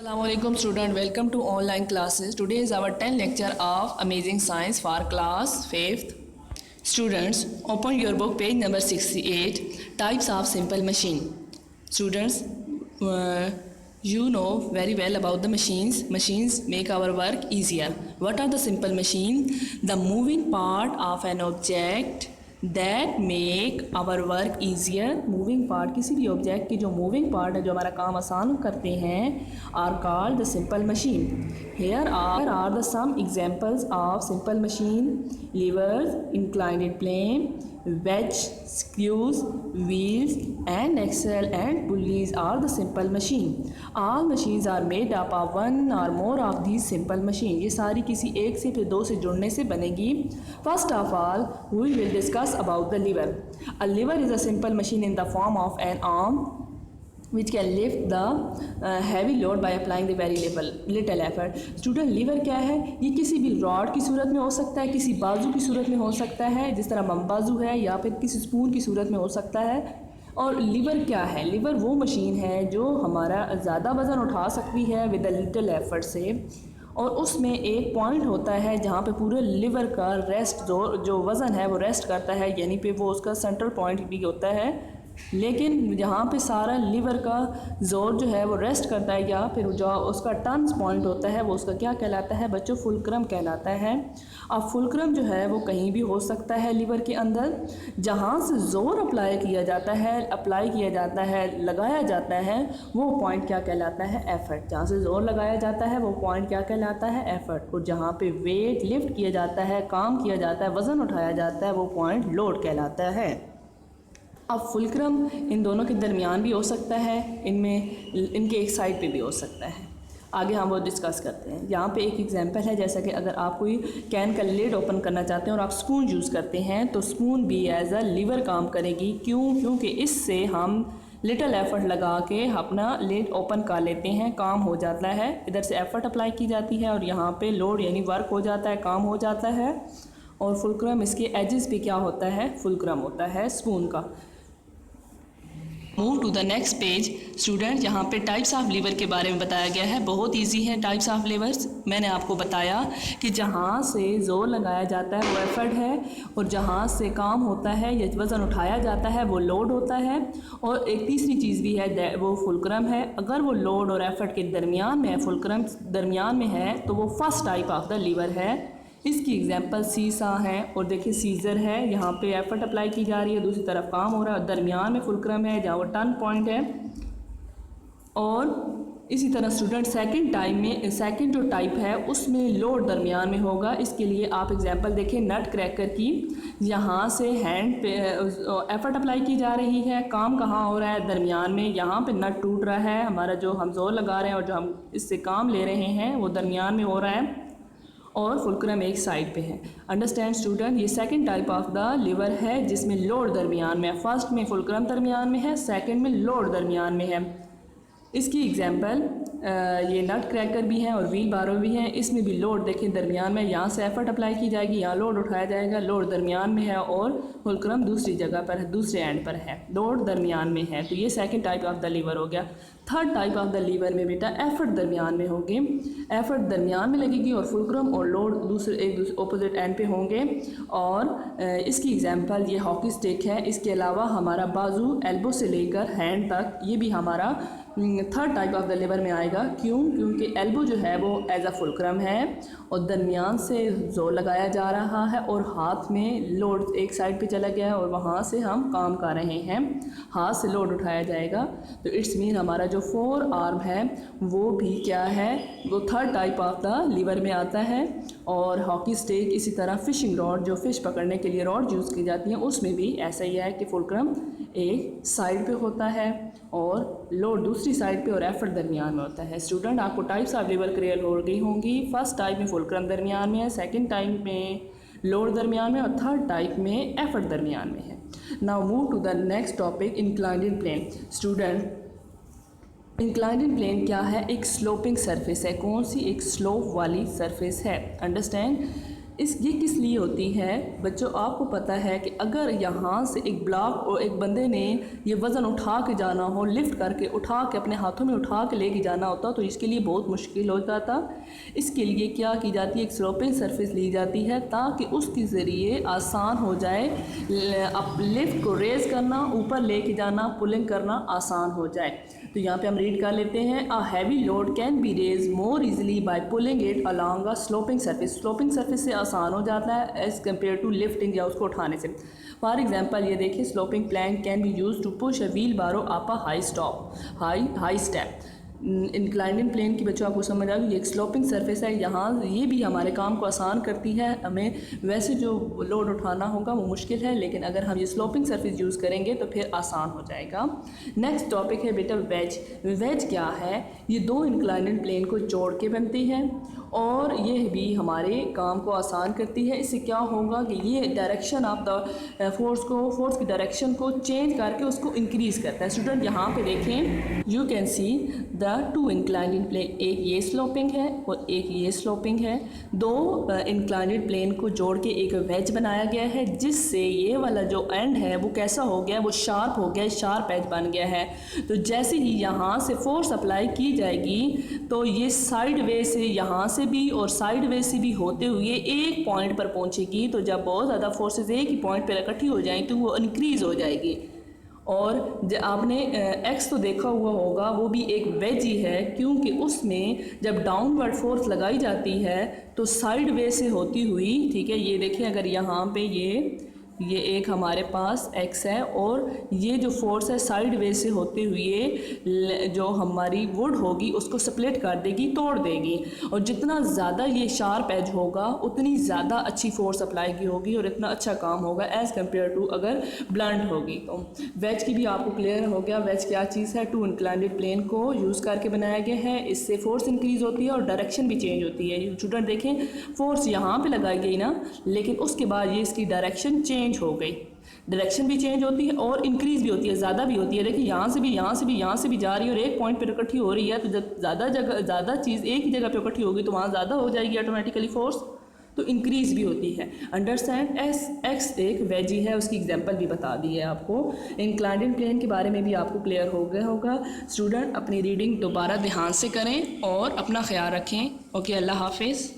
Assalamualaikum student, welcome to online classes. Today is our 10th lecture of Amazing Science for class 5th. Students, open your book page number 68, types of simple machine. Students, you know very well about the machines. Machines make our work easier. What are the simple machines? The moving part of an object that make our work easier. Moving part, किसी भी object की जो moving part है जो हमारा काम आसान करते हैं, are called the simple machine. Here are the some examples of simple machine. Levers, inclined plane, wedge, screws, wheels and axle and pulleys are the simple machine. All machines are made up of one or more of these simple machine. ये सारी किसी एक से फिर दो से जुड़ने से बनेगी. First of all, we will discuss about the lever. A lever is a simple machine in the form of an arm which can lift the heavy load by applying the very little effort. Student, lever क्या है? ये किसी भी rod की सूरत में हो सकता है, किसी बाजू की सूरत में हो सकता है, जिस तरह बम बाजू है, या फिर किसी स्पून की सूरत में हो सकता है. और लीवर क्या है? लीवर वो मशीन है जो हमारा ज़्यादा वज़न उठा सकती है विद अ लिटिल एफर्ट से, और उसमें एक पॉइंट होता है जहाँ पे पूरे लीवर का रेस्ट जो वज़न है वो रेस्ट करता है, यानी पे वो उसका सेंट्रल पॉइंट भी होता है. लेकिन जहाँ पे सारा लीवर का ज़ोर जो है वो रेस्ट करता है, या फिर जो उसका टर्न्स पॉइंट होता है वो उसका क्या कहलाता है बच्चों? फुलक्रम कहलाता है. अब फुलक्रम जो है वो कहीं भी हो सकता है लीवर के अंदर. जहाँ से ज़ोर अप्लाई किया जाता है, लगाया जाता है, वो पॉइंट क्या कहलाता है? एफर्ट. जहाँ से ज़ोर लगाया जाता है वो पॉइंट क्या कहलाता है? एफर्ट. और जहाँ पे वेट लिफ्ट किया जाता है, काम किया जाता है, वज़न उठाया जाता है, वो पॉइंट लोड कहलाता है. अब फुलक्रम इन दोनों के दरमियान भी हो सकता है, इनके एक साइड पे भी हो सकता है. आगे हम वो डिस्कस करते हैं. यहाँ पे एक एग्जांपल है, जैसा कि अगर आप कोई कैन का लिड ओपन करना चाहते हैं और आप स्पून यूज़ करते हैं तो स्पून भी एज अ लीवर काम करेगी. क्योंकि इससे हम लिटिल एफर्ट लगा के अपना लिड ओपन कर लेते हैं, काम हो जाता है. इधर से एफर्ट अप्लाई की जाती है और यहाँ पे लोड यानी वर्क हो जाता है, काम हो जाता है. और फुलक्रम इसके एजेस पे क्या होता है? फुलक्रम होता है स्पून का. Move to the next page. Student, यहाँ पे टाइप्स ऑफ लीवर के बारे में बताया गया है. बहुत इजी है टाइप्स ऑफ लीवर्स. मैंने आपको बताया कि जहाँ से ज़ोर लगाया जाता है वो एफर्ट है, और जहाँ से काम होता है या वज़न उठाया जाता है वो लोड होता है. और एक तीसरी चीज़ भी है, वो फुलक्रम है. अगर वो लोड और एफर्ट के दरमियान में है, फुलक्रम दरमियान में है, तो वो first type of the lever है. इसकी एग्जांपल सीसा है, और देखिए सीज़र है, यहाँ पे एफर्ट अप्लाई की जा रही है, दूसरी तरफ काम हो रहा है, और दरमियान में फुलक्रम है जहाँ वो टर्न पॉइंट है. और इसी तरह स्टूडेंट सेकंड जो टाइप है उसमें लोड दरमियान में होगा. इसके लिए आप एग्जांपल देखें नट क्रैकर की. यहाँ से हैंड पे एफर्ट अप्लाई की जा रही है, काम कहाँ हो रहा है? दरमियान में. यहाँ पे नट टूट रहा है, हमारा जो हम जोर लगा रहे हैं और जो हम इससे काम ले रहे हैं वो दरमियान में हो रहा है, और फुलक्रम एक साइड पे है. अंडरस्टैंड स्टूडेंट, ये second type of the lever है जिसमें लोड दरमियान में है. फर्स्ट में फुलक्रम दरमियान में है, सेकंड में लोड दरमियान में है. इसकी एग्जांपल ये नट क्रैकर भी हैं और व्हील बारो भी हैं. इसमें भी लोड देखें दरमियान में, यहाँ से एफर्ट अप्लाई की जाएगी, यहाँ लोड उठाया जाएगा, लोड दरमियान में है, और फुलक्रम दूसरी जगह पर है, दूसरे एंड पर है, लोड दरमियान में है. तो ये second type of the lever हो गया. Third type of the lever में बेटा एफर्ट दरमियान में होंगे, एफर्ट दरमियान में लगेगी, और फुलक्रम और लोड दूसरे ऑपोजिट एंड पे होंगे. और इसकी एग्जांपल ये हॉकी स्टिक है. इसके अलावा हमारा बाजू एल्बो से लेकर हैंड तक, ये भी हमारा third type of the lever में आएगा. क्योंकि एल्बो जो है वो एज अ फुलक्रम है, और दरमियान से जोर लगाया जा रहा है, और हाथ में लोड एक साइड पे चला गया है, और वहाँ से हम काम कर रहे हैं, हाथ से लोड उठाया जाएगा. तो इट्स मीन हमारा जो फोर आर्म है वो भी क्या है? वो third type of the lever में आता है. और हॉकी स्टिक, इसी तरह फिशिंग रॉड, जो फ़िश पकड़ने के लिए रॉड यूज़ की जाती हैं, उसमें भी ऐसा ही है कि फुलक्रम एक साइड पे होता है और लोड दूसरी साइड पे, और एफर्ट दरमियान में होता है. स्टूडेंट, आपको टाइप्स ऑफ लीवर क्लियर हो गई होंगी. फर्स्ट टाइप में फुलक्रम दरमियान में है, सेकंड टाइप में लोड दरमियान में, और थर्ड टाइप में एफर्ट दरमियान में है. Now move to the next topic, inclined plane. Student, inclined plane क्या है? एक स्लोपिंग सरफेस है. कौन सी? एक स्लोप वाली सरफेस है. अंडरस्टैंड, ये किस लिए होती है बच्चों? आपको पता है कि अगर यहाँ से एक ब्लॉक और एक बंदे ने ये वज़न उठा के जाना हो, लिफ्ट करके उठा के अपने हाथों में उठा के लेके जाना होता तो इसके लिए बहुत मुश्किल हो जाता। इसके लिए क्या की जाती है, एक स्लोपिंग सरफेस ली जाती है ताकि उसके ज़रिए आसान हो जाए, लिफ्ट को रेज़ करना, ऊपर लेके जाना, पुलिंग करना आसान हो जाए। तो यहाँ पे हम रीड कर लेते हैं, a heavy load can be raise more easily by pulling it along a sloping surface. Sloping surface से आसान हो जाता है एज़ कम्पेयर टू लिफ्टिंग या उसको उठाने से। फॉर एग्जांपल ये देखिए, sloping plank can be use to push a wheelbarrow up a high step. Inclined plane की बच्चों आपको समझ आ गई, ये एक स्लोपिंग सरफेस है, यहाँ ये भी हमारे काम को आसान करती है। हमें वैसे जो लोड उठाना होगा वो मुश्किल है, लेकिन अगर हम ये स्लोपिंग सरफेस यूज़ करेंगे तो फिर आसान हो जाएगा। नेक्स्ट टॉपिक है बेटा वेज। वेज क्या है? ये दो इंक्लाइंड प्लेन को जोड़ के बनती है और ये भी हमारे काम को आसान करती है। इससे क्या होगा कि ये डायरेक्शन ऑफ द फोर्स की डायरेक्शन को चेंज करके उसको इंक्रीज़ करता है। स्टूडेंट यहाँ पे देखें, you can see the two inclined plane, एक ये स्लोपिंग है और एक ये स्लोपिंग है। दो इंक्लाइंड प्लेन को जोड़ के एक वेज बनाया गया है, जिससे ये वाला जो एंड है वो कैसा हो गया, वो शार्प हो गया, शार्प एज बन गया है। तो जैसे ही यहाँ से फोर्स अप्लाई की जाएगी तो ये साइड वे से, यहाँ से भी और साइड वे से भी होते हुए एक पॉइंट पर पहुँचेगी। तो जब बहुत ज़्यादा फोर्सेस एक ही पॉइंट पर इकट्ठी हो जाएंगी तो वो इंक्रीज़ हो जाएगी। और आपने एक्स तो देखा हुआ होगा, वो भी एक वेज ही है, क्योंकि उसमें जब डाउनवर्ड फोर्स लगाई जाती है तो साइड वे से होती हुई, ठीक है, ये देखिए अगर यहाँ पे ये एक हमारे पास एक्स है और ये जो फोर्स है साइड वे से होते हुए जो हमारी वुड होगी उसको स्प्लिट कर देगी, तोड़ देगी। और जितना ज़्यादा ये शार्प एज होगा उतनी ज़्यादा अच्छी फोर्स अप्लाई की होगी और इतना अच्छा काम होगा एज़ कम्पेयर टू अगर ब्लंट होगी। तो वेज की भी आपको क्लियर हो गया, वेज क्या चीज़ है? टू इंक्लाइंड प्लेन को यूज़ करके बनाया गया है, इससे फोर्स इंक्रीज़ होती है और डायरेक्शन भी चेंज होती है। स्टूडेंट देखें, फोर्स यहाँ पर लगाई गई ना, लेकिन उसके बाद ये इसकी डायरेक्शन चेंज हो गई, डायरेक्शन भी चेंज होती है और इंक्रीज भी होती है, ज़्यादा भी होती है। देखिए यहाँ से भी जा रही है और एक पॉइंट पर इकट्ठी हो रही है। तो जब ज़्यादा चीज़ एक ही जगह पे इकट्ठी होगी तो वहाँ ज़्यादा हो जाएगी ऑटोमेटिकली फोर्स, तो इंक्रीज भी होती है। अंडरस्टैंड? एक्स एक वेजी है, उसकी एग्जांपल भी बता दी है आपको। इंक्लाइंड प्लेन के बारे में भी आपको क्लियर हो गया होगा। स्टूडेंट अपनी रीडिंग दोबारा ध्यान से करें और अपना ख्याल रखें। ओके, अल्लाह हाफिज़।